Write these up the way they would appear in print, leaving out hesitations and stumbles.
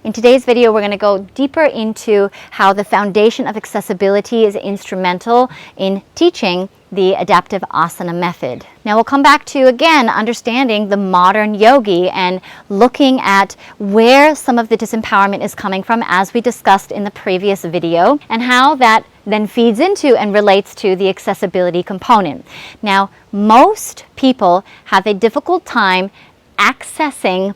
In today's video, we're going to go deeper into how the foundation of accessibility is instrumental in teaching the adaptive asana method. Now we'll come back to, again, understanding the modern yogi and looking at where some of the disempowerment is coming from, as we discussed in the previous video, and how that then feeds into and relates to the accessibility component. Now, most people have a difficult time accessing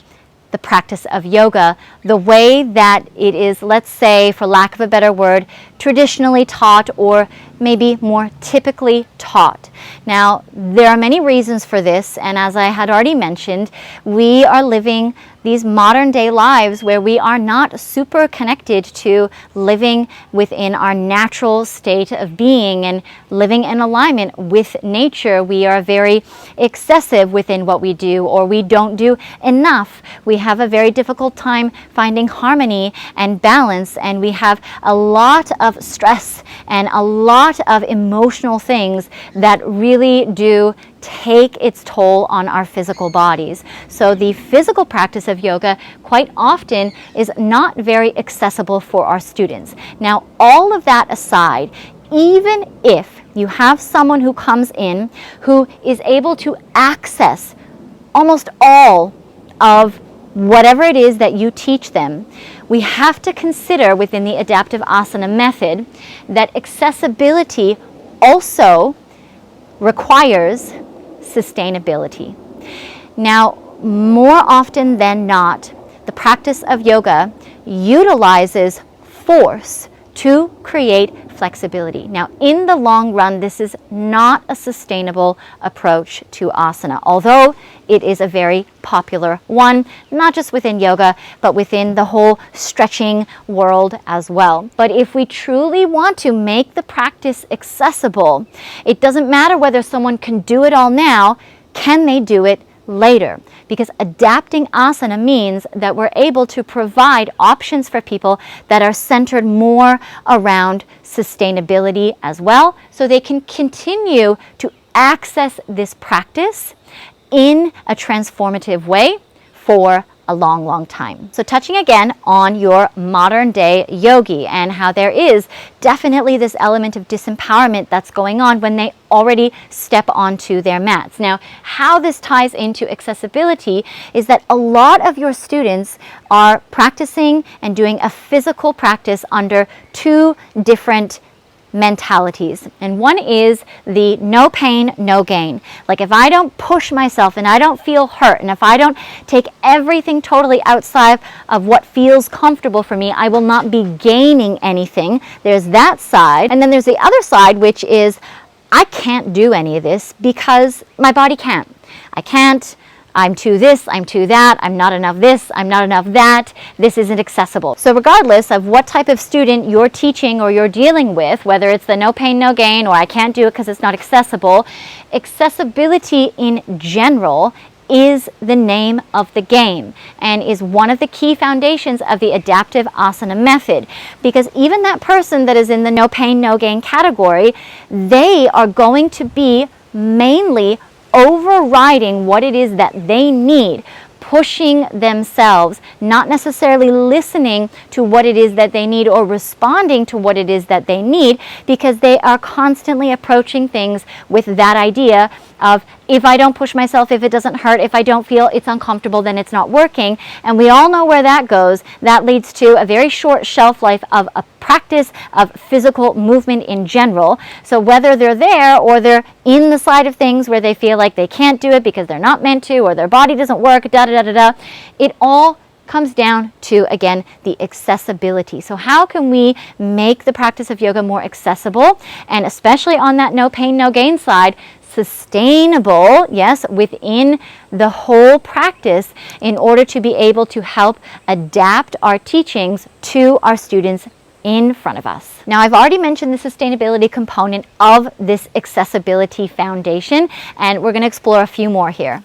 the practice of yoga the way that it is, let's say, for lack of a better word, traditionally taught, or maybe more typically taught. Now, there are many reasons for this, and as I had already mentioned, we are living these modern day lives where we are not super connected to living within our natural state of being and living in alignment with nature. We are very excessive within what we do, or we don't do enough. We have a very difficult time finding harmony and balance, and we have a lot of stress and a lot of emotional things that really do take its toll on our physical bodies. So the physical practice of yoga quite often is not very accessible for our students. Now, all of that aside, even if you have someone who comes in who is able to access almost all of whatever it is that you teach them, we have to consider within the adaptive asana method that accessibility also requires sustainability. Now, more often than not, the practice of yoga utilizes force to create flexibility. Now, in the long run, this is not a sustainable approach to asana, although it is a very popular one, not just within yoga, but within the whole stretching world as well. But if we truly want to make the practice accessible, it doesn't matter whether someone can do it all now, can they do it later? Because adapting asana means that we're able to provide options for people that are centered more around sustainability as well, so they can continue to access this practice in a transformative way for a long, long time. So touching again on your modern day yogi and how there is definitely this element of disempowerment that's going on when they already step onto their mats. Now, how this ties into accessibility is that a lot of your students are practicing and doing a physical practice under two different mentalities. And one is the no pain, no gain. Like, if I don't push myself and I don't feel hurt, and if I don't take everything totally outside of what feels comfortable for me, I will not be gaining anything. There's that side. And then there's the other side, which is I can't do any of this because my body can't. I can't. I'm too this, I'm too that, I'm not enough this, I'm not enough that, this isn't accessible. So regardless of what type of student you're teaching or you're dealing with, whether it's the no pain, no gain, or I can't do it because it's not accessible, accessibility in general is the name of the game and is one of the key foundations of the adaptive asana method. Because even that person that is in the no pain, no gain category, they are going to be mainly overriding what it is that they need, pushing themselves, not necessarily listening to what it is that they need or responding to what it is that they need, because they are constantly approaching things with that idea of, if I don't push myself, if it doesn't hurt, if I don't feel it's uncomfortable, then it's not working. And we all know where that goes. That leads to a very short shelf life of a practice of physical movement in general. So whether they're there or they're in the side of things where they feel like they can't do it because they're not meant to, or their body doesn't work, it all comes down to, again, the accessibility. So how can we make the practice of yoga more accessible, and especially on that no pain, no gain side, sustainable, yes, within the whole practice, in order to be able to help adapt our teachings to our students in front of us. Now, I've already mentioned the sustainability component of this accessibility foundation, and we're going to explore a few more here.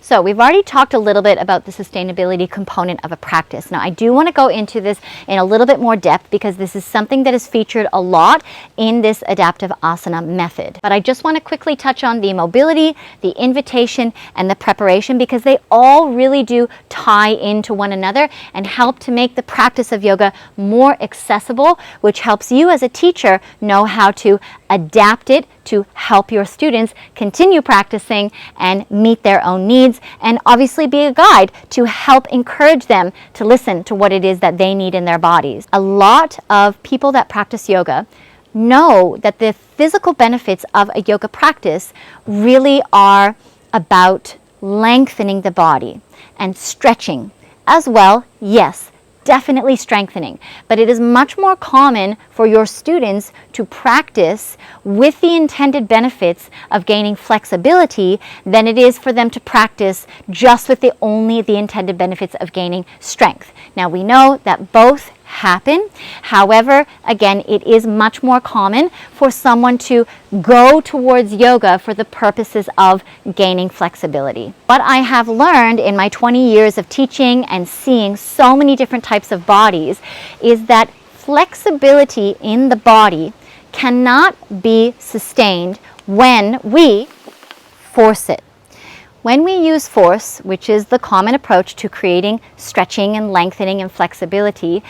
So we've already talked a little bit about the sustainability component of a practice. Now I do want to go into this in a little bit more depth because this is something that is featured a lot in this adaptive asana method. But I just want to quickly touch on the mobility, the invitation, and the preparation because they all really do tie into one another and help to make the practice of yoga more accessible, which helps you as a teacher know how to adapt it to help your students continue practicing and meet their own needs, and obviously be a guide to help encourage them to listen to what it is that they need in their bodies. A lot of people that practice yoga know that the physical benefits of a yoga practice really are about lengthening the body and stretching as well. Yes, definitely strengthening, but it is much more common for your students to practice with the intended benefits of gaining flexibility than it is for them to practice just with only the intended benefits of gaining strength. Now we know that both happen. However, again, it is much more common for someone to go towards yoga for the purposes of gaining flexibility. What I have learned in my 20 years of teaching and seeing so many different types of bodies is that flexibility in the body cannot be sustained when we force it. When we use force, which is the common approach to creating stretching and lengthening and flexibility,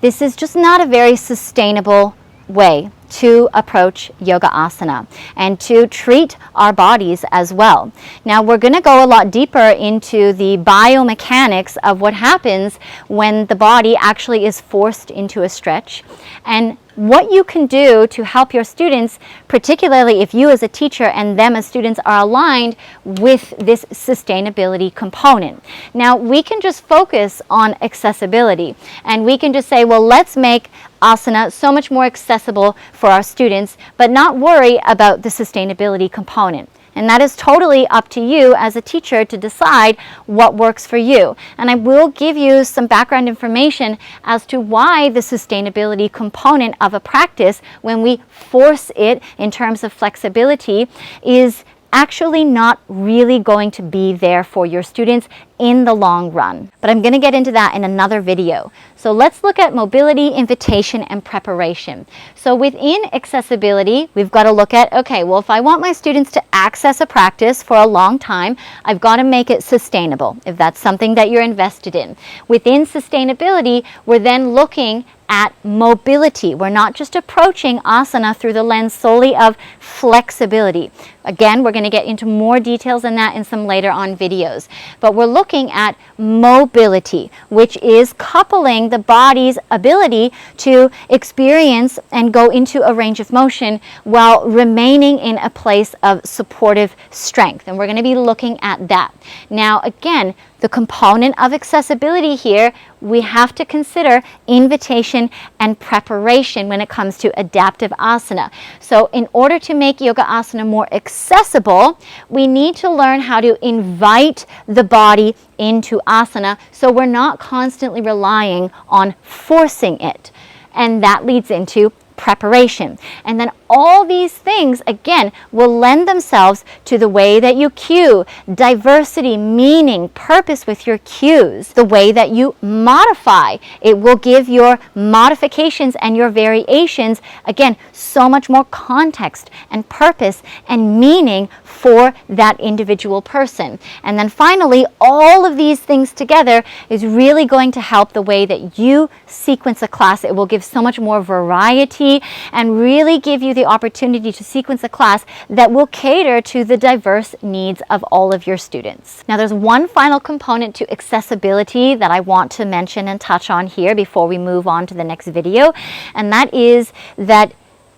this is just not a very sustainable way to approach yoga asana and to treat our bodies as well. Now we're going to go a lot deeper into the biomechanics of what happens when the body actually is forced into a stretch and what you can do to help your students, particularly if you as a teacher and them as students are aligned with this sustainability component. Now we can just focus on accessibility and we can just say, well, let's make asana so much more accessible for our students, but not worry about the sustainability component. And that is totally up to you as a teacher to decide what works for you. And I will give you some background information as to why the sustainability component of a practice, when we force it in terms of flexibility, is actually not really going to be there for your students in the long run. But I'm going to get into that in another video. So let's look at mobility, invitation, and preparation. So within accessibility, we've got to look at, okay, well, if I want my students to access a practice for a long time, I've got to make it sustainable, if that's something that you're invested in. Within sustainability, we're then looking at mobility. We're not just approaching asana through the lens solely of flexibility. Again, we're going to get into more details on that in some later on videos. But we're looking at mobility, which is coupling the body's ability to experience and go into a range of motion while remaining in a place of supportive strength. And we're going to be looking at that. Now, again, the component of accessibility here, we have to consider invitation and preparation when it comes to adaptive asana. So in order to make yoga asana more accessible, we need to learn how to invite the body into asana so we're not constantly relying on forcing it. And that leads into preparation. And then all these things, again, will lend themselves to the way that you cue, diversity, meaning, purpose with your cues, the way that you modify. It will give your modifications and your variations, again, so much more context and purpose and meaning for that individual person. And then finally, all of these things together is really going to help the way that you sequence a class. It will give so much more variety and really give you the opportunity to sequence a class that will cater to the diverse needs of all of your students. Now, there's one final component to accessibility that I want to mention and touch on here before we move on to the next video, and that is that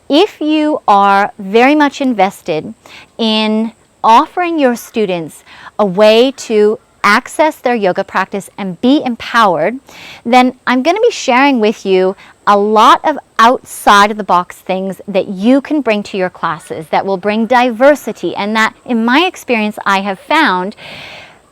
if you are very much invested in offering your students a way to access their yoga practice and be empowered, then I'm going to be sharing with you a lot of outside of the box things that you can bring to your classes that will bring diversity, and that, in my experience, I have found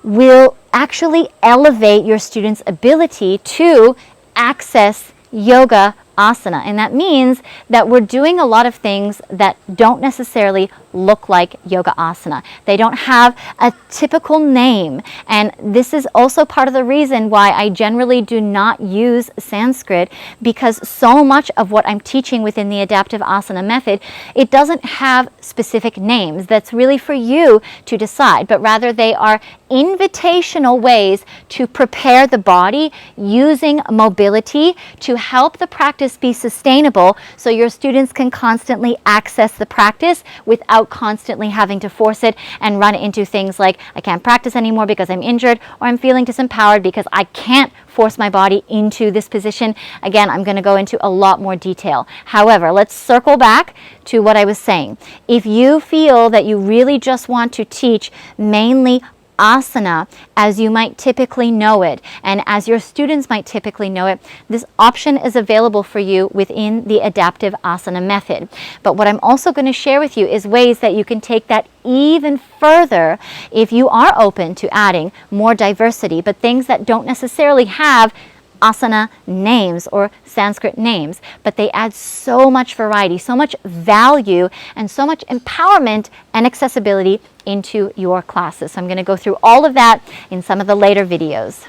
will actually elevate your students' ability to access yoga asana. And that means that we're doing a lot of things that don't necessarily look like yoga asana. They don't have a typical name. And this is also part of the reason why I generally do not use Sanskrit, because so much of what I'm teaching within the adaptive asana method, it doesn't have specific names. That's really for you to decide, but rather they are invitational ways to prepare the body using mobility to help the practice be sustainable, so your students can constantly access the practice without constantly having to force it and run into things like, I can't practice anymore because I'm injured, or I'm feeling disempowered because I can't force my body into this position. Again, I'm going to go into a lot more detail. However, let's circle back to what I was saying. If you feel that you really just want to teach mainly asana as you might typically know it, and as your students might typically know it, this option is available for you within the adaptive asana method. But what I'm also going to share with you is ways that you can take that even further if you are open to adding more diversity, but things that don't necessarily have asana names or Sanskrit names, but they add so much variety, so much value, and so much empowerment and accessibility into your classes. So I'm going to go through all of that in some of the later videos.